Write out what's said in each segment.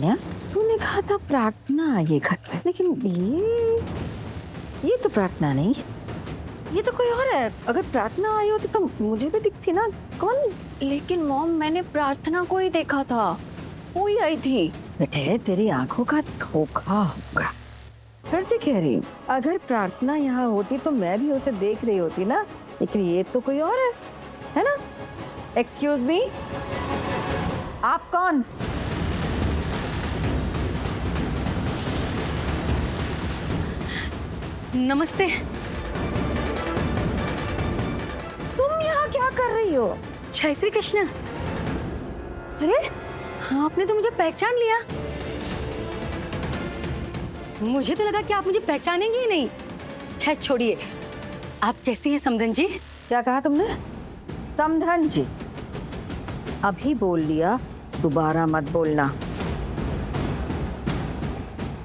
तान्या, तूने कहा था प्रार्थना ये घर पे, लेकिन ये तो प्रार्थना नहीं, ये तो कोई और है। अगर प्रार्थना आई होती तो मुझे भी दिखती ना। कौन? लेकिन मॉम, मैंने प्रार्थना को ही देखा था, वो ही आई थी। बेटे, तेरी आंखों का धोखा होगा। फिर से कह रही हूँ, अगर प्रार्थना यहाँ होती तो मैं भी उसे देख रही होती ना, लेकिन ये तो कोई और है ना? एक्सक्यूज मी, आप कौन? नमस्ते। तुम यहाँ क्या कर रही हो? जय श्री कृष्ण। अरे आपने तो मुझे पहचान लिया। मुझे तो लगा कि आप मुझे पहचानेंगे ही नहीं। खैर छोड़िए, आप कैसी हैं समधन जी? क्या कहा तुमने? समधन जी? अभी बोल लिया, दोबारा मत बोलना।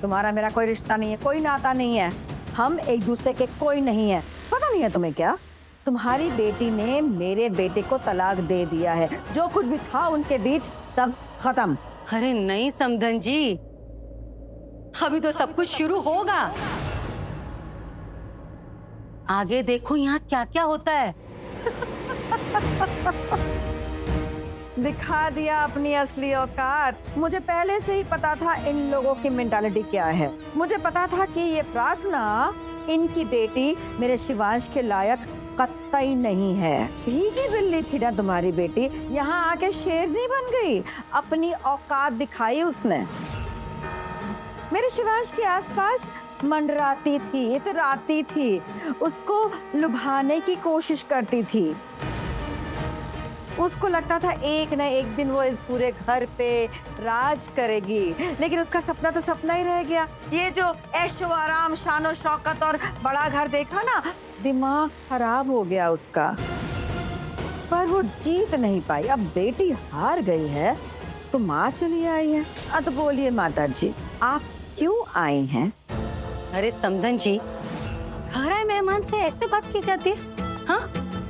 तुम्हारा मेरा कोई रिश्ता नहीं है, कोई नाता नहीं है, हम एक दूसरे के कोई नहीं है। पता नहीं है तुम्हें क्या? तुम्हारी बेटी ने मेरे बेटे को तलाक दे दिया है। जो कुछ भी था उनके बीच सब खत्म। अरे नहीं समधन जी, अभी तो सब कुछ शुरू होगा। आगे देखो यहाँ क्या क्या होता है। दिखा दिया अपनी असली औकात। मुझे पहले से ही पता था इन लोगों की मेंटालिटी क्या है। मुझे पता था कि ये प्रार्थना, इनकी बेटी, मेरे शिवांश के लायक कतई नहीं है। भीगी बिल्ली थी ना तुम्हारी बेटी, यहाँ आके शेरनी बन गई। अपनी औकात दिखाई उसने। मेरे शिवांश के आसपास मंडराती थी, इतराती थी, उसको लुभाने की कोशिश करती थी। उसको लगता था एक न एक दिन वो इस पूरे घर पे राज करेगी, लेकिन उसका सपना तो सपना ही रह गया। ये जो ऐशो आराम, शानो शौकत और बड़ा घर देखा ना, दिमाग खराब हो गया उसका। पर वो जीत नहीं पाई। अब बेटी हार गई है तो माँ चली आई है। अब बोलिए माता जी, आप क्यों आई हैं? अरे समधन जी, घर आए मेहमान से ऐसे बात की जाती है? हाँ,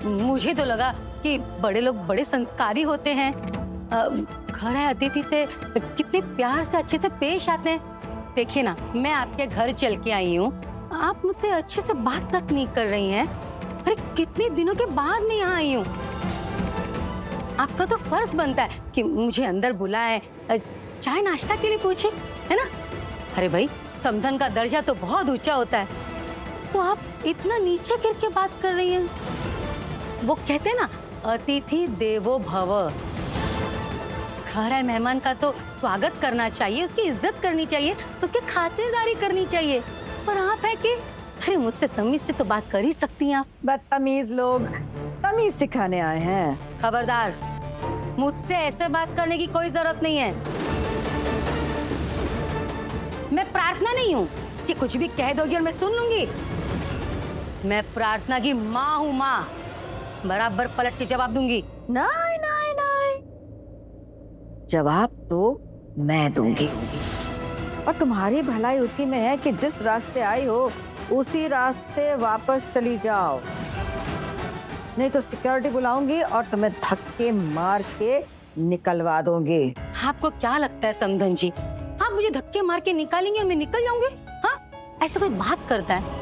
मुझे तो लगा कि बड़े लोग बड़े संस्कारी होते हैं, घर आए अतिथि से कितने प्यार से अच्छे से पेश आते हैं। देखिए ना, मैं आपके घर चल के आई हूँ, आप मुझसे अच्छे से बात तक नहीं कर रही हैं। अरे कितने दिनों के बाद मैं यहाँ आई हूँ। आपका तो फर्ज बनता है कि मुझे अंदर बुलाएं, चाय नाश्ता के लिए पूछे, है ना? अरे भाई, समधन का दर्जा तो बहुत ऊंचा होता है, तो आप इतना नीचे गिर के बात कर रही हैं। वो कहते हैं ना, अतिथि देवो भव। घर आए मेहमान का तो स्वागत करना चाहिए, उसकी इज्जत करनी चाहिए, उसकी खातिरदारी करनी चाहिए। पर आप है कि अरे मुझसे तमीज से तो बात कर ही सकती हैं आप। बदतमीज लोग तमीज सिखाने आए हैं। खबरदार, मुझसे ऐसे बात करने की कोई जरूरत नहीं है। मैं प्रार्थना नहीं हूँ कि कुछ भी कह दोगी और मैं सुन लूंगी। मैं प्रार्थना की माँ हूँ, माँ। बराबर पलट के जवाब दूंगी। नहीं नहीं नहीं, जवाब तो मैं दूंगी। और तुम्हारी भलाई उसी में है कि जिस रास्ते आई हो उसी रास्ते वापस चली जाओ, नहीं तो सिक्योरिटी बुलाऊंगी और तुम्हें धक्के मार के निकलवा दूंगी। आपको क्या लगता है समधन जी, आप मुझे धक्के मार के निकालेंगे और मैं निकल जाऊंगी? हाँ, ऐसा कोई बात करता है?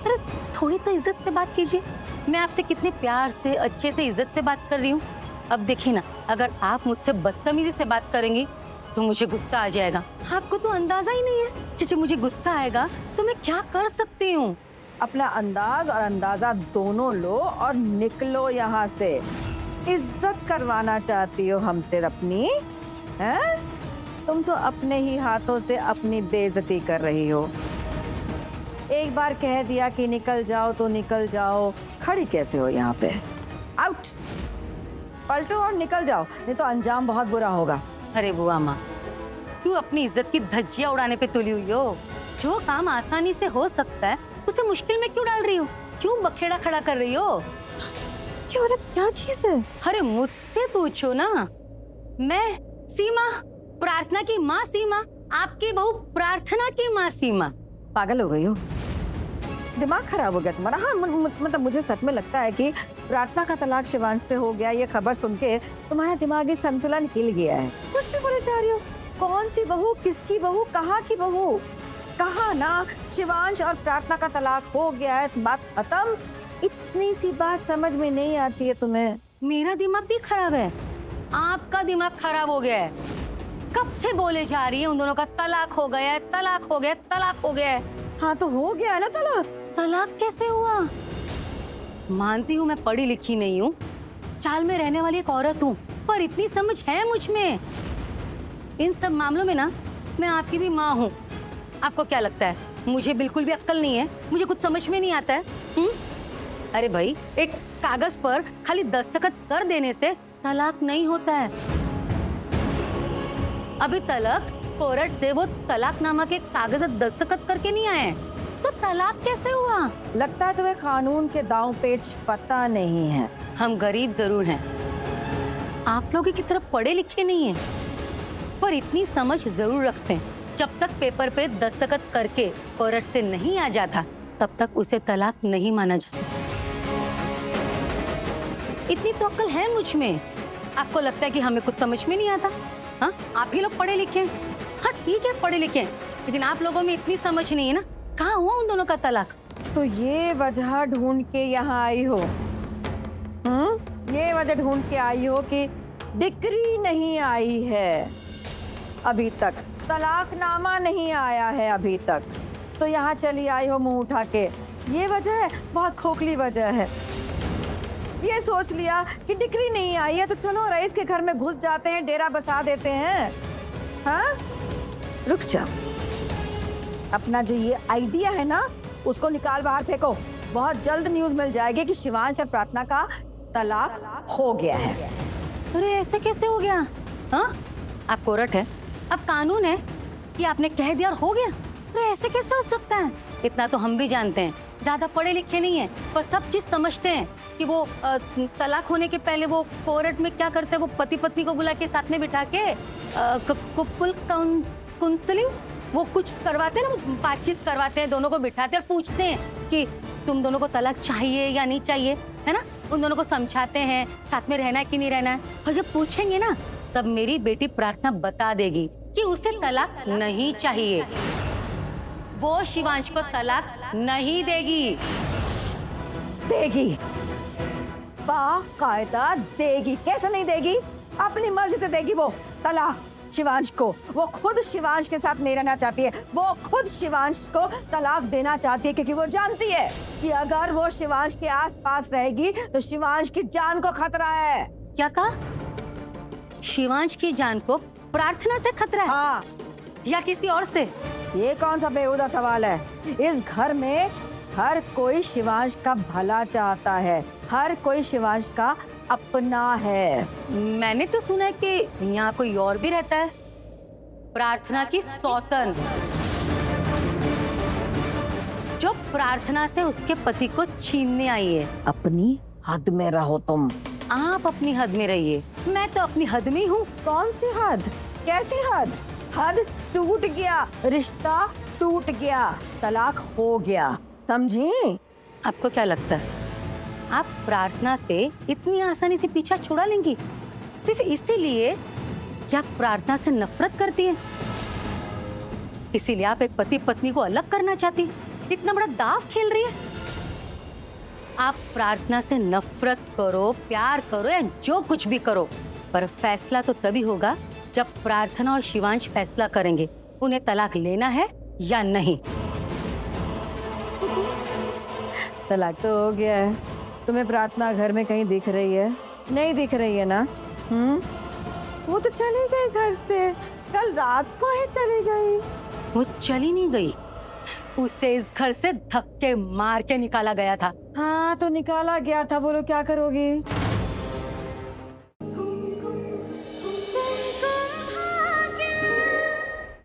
अरे थोड़ी तो इज्जत से बात कीजिए। मैं आपसे कितने प्यार से, अच्छे से, इज्जत से बात कर रही हूँ। अब देखिए ना, अगर आप मुझसे बदतमीजी से बात करेंगी तो मुझे गुस्सा आ जाएगा। आपको तो अंदाजा ही नहीं है कि जब मुझे गुस्सा आएगा तो मैं क्या कर सकती हूँ। अपना अंदाज और अंदाजा दोनों लो और निकलो यहाँ से। इज्जत करवाना चाहती हो हमसे अपनी, हैं? तुम तो अपने ही हाथों से अपनी बेइज्जती कर रही हो। एक बार कह दिया कि निकल जाओ तो निकल जाओ, खड़ी कैसे हो यहाँ पे? आउट, पलटो और निकल जाओ, नहीं तो अंजाम बहुत बुरा होगा। अरे बुआ माँ, क्यों अपनी इज्जत की धज्जियां उड़ाने पे तुली हुई हो? जो काम आसानी से हो सकता है उसे मुश्किल में क्यों डाल रही हो? क्यों बखेड़ा खड़ा कर रही हो? क्या चीज है? अरे मुझसे पूछो ना। मैं सीमा, प्रार्थना की माँ सीमा, आपकी बहू प्रार्थना की माँ सीमा। पागल हो गई हो? दिमाग खराब हो गया तुम्हारा? हाँ, मतलब मुझे सच में लगता है कि प्रार्थना का तलाक शिवांश से हो गया, ये खबर सुन के तुम्हारा दिमागी संतुलन हिल गया है। कुछ भी बोले जा रही हो। कौन सी बहू, किसकी बहू, कहाँ की बहू? कहा ना शिवांश और प्रार्थना का तलाक हो गया है, बात खत्म। इतनी सी बात समझ में नहीं आती है तुम्हें? मेरा दिमाग भी खराब है, आपका दिमाग खराब हो गया है। कब से बोले जा रही है उन दोनों का तलाक हो गया है, तलाक हो गया है, तलाक हो गया है। हाँ तो हो गया है ना तलाक। तलाक कैसे हुआ? मानती हूँ मैं पढ़ी लिखी नहीं हूँ, चाल में रहने वाली एक औरत हूँ, पर इतनी समझ है मुझ में। इन सब मामलों में ना मैं आपकी भी माँ हूँ। आपको क्या लगता है मुझे बिल्कुल भी अक्ल नहीं है? मुझे कुछ समझ में नहीं आता है? अरे भाई, एक कागज पर खाली दस्तखत कर देने से तलाक नहीं होता है। अभी तलक कोर्ट से वो तलाकनामा के कागज दस्तखत करके नहीं आए, तो तलाक कैसे हुआ? लगता है तुम्हें कानून के दांव पेच पता नहीं है। हम गरीब जरूर हैं, आप लोगों की तरफ पढ़े लिखे नहीं हैं, पर इतनी समझ जरूर रखते हैं। जब तक पेपर पे दस्तखत करके कोर्ट से नहीं आ जाता, तब तक उसे तलाक नहीं माना जाता। इतनी तो अक्ल है मुझ में। आपको लगता है कि हमें कुछ समझ में नहीं आता? हाँ, आप ही लोग पढ़े लिखे हैं। हाँ ठीक है, पढ़े लिखे हैं, लेकिन आप लोगों में इतनी समझ नहीं है ना। कहाँ हुआ उन दोनों का तलाक? तो ये वजह ढूंढ के यहाँ आई हो? ये वजह ढूंढ के आई हो कि डिक्री नहीं आई है अभी तक, तलाकनामा नहीं आया है अभी तक, तो यहाँ चली आई हो मुंह उठा के। ये वजह है, बहुत खोखली वजह है। ये सोच लिया कि डिक्री नहीं आई है तो चलो रईस के घर में घुस जाते हैं, डेरा बसा देते हैं। हाँ, रुक जा, अपना जो ये आइडिया है ना उसको निकाल बाहर फेंको। बहुत जल्द न्यूज मिल जाएगी कि शिवांश और प्रार्थना का तलाक हो गया है। अरे ऐसे कैसे हो गया? हाँ, आप कोर्ट है, अब कानून है कि आपने कह दिया और हो गया। अरे ऐसे कैसे हो सकता है? इतना तो हम भी जानते हैं, ज्यादा पढ़े लिखे नहीं है, पर सब चीज समझते हैं कि वो तलाक होने के पहले वो कोर्ट में क्या करते हैं, वो पति पत्नी को बुला के साथ में बिठा के कपल काउंसलिंग वो कुछ करवाते हैं ना, वो बातचीत करवाते हैं, दोनों को बिठाते हैं और पूछते हैं कि तुम दोनों को तलाक चाहिए या नहीं चाहिए, है ना। उन दोनों को समझाते हैं साथ में रहना है कि नहीं रहना है, और जब पूछेंगे ना तब मेरी बेटी प्रार्थना बता देगी कि उसे तलाक नहीं चाहिए, वो शिवांश को तलाक नहीं देगी। देगी, बाकायदा देगी। कैसे नहीं देगी? अपनी मर्जी से देगी वो तलाक शिवांश को। वो खुद शिवांश के साथ नहीं रहना चाहती है, वो खुद शिवांश को तलाक देना चाहती है, क्योंकि वो जानती है कि अगर वो शिवांश के आसपास रहेगी तो शिवांश की जान को खतरा है। क्या कहा? शिवांश की जान को प्रार्थना से खतरा है? हाँ। या किसी और से? ये कौन सा बेहुदा सवाल है? इस घर में हर कोई शिवांश का भला चाहता है, हर कोई शिवांश का अपना है। मैंने तो सुना है कि यहाँ कोई और भी रहता है, प्रार्थना की सौतन, जो प्रार्थना से उसके पति को छीनने आई है। अपनी हद में रहो तुम। आप अपनी हद में रहिए, मैं तो अपनी हद में हूँ। कौन सी हद? कैसी हद? हद टूट गया, रिश्ता टूट गया, तलाक हो गया, समझी? आपको क्या लगता है आप प्रार्थना से इतनी आसानी से पीछा छुड़ा लेंगी, सिर्फ इसीलिए कि आप प्रार्थना से नफरत करती हैं? इसीलिए आप एक पति पत्नी को अलग करना चाहती, इतना बड़ा दाव खेल रही है? आप प्रार्थना से नफरत करो, प्यार करो या जो कुछ भी करो, पर फैसला तो तभी होगा जब प्रार्थना और शिवांश फैसला करेंगे उन्हें तलाक लेना है या नहीं। तलाक तो हो गया है। तुम्हें प्रार्थना घर में कहीं दिख रही है? नहीं दिख रही है ना? वो तो चली गई घर से, कल रात को ही चली गई। वो चली नहीं गई, उसे इस घर से धक्के मार के निकाला गया था। हाँ तो निकाला गया था, बोलो क्या करोगी?